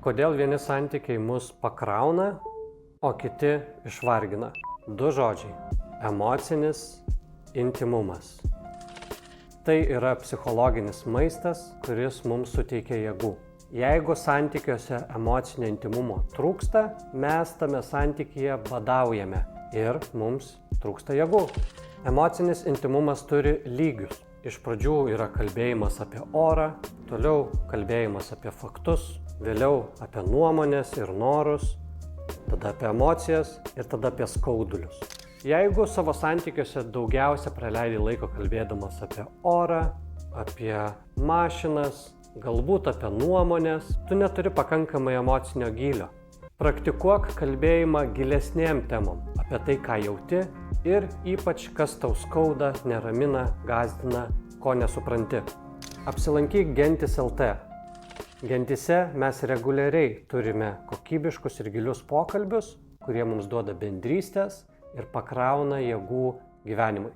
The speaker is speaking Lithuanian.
Kodėl vieni santykiai mus pakrauna, o kiti išvargina? Du žodžiai – emocinis intymumas. Tai yra psichologinis maistas, kuris mums suteikia jėgų. Jeigu santykiuose emocinio intymumo trūksta, mes tame santykyje badaujame ir mums trūksta jėgų. Emocinis intymumas turi lygius. Iš pradžių yra kalbėjimas apie orą, toliau kalbėjimas apie faktus, vėliau apie nuomonės ir norus, tada apie emocijas ir tada apie skaudulius. Jeigu savo santykiuose daugiausia praleidi laiko kalbėdamas apie orą, apie mašinas, galbūt apie nuomonės, tu neturi pakankamai emocinio gylio. Praktikuok kalbėjimą gilesnėm temom, apie tai, ką jauti ir ypač kas tau skauda, neramina, gąsdina, ko nesupranti. Apsilankyk Gentis.lt. Gentise mes reguliariai turime kokybiškus ir gilius pokalbius, kurie mums duoda bendrystės ir pakrauna jėgų gyvenimui.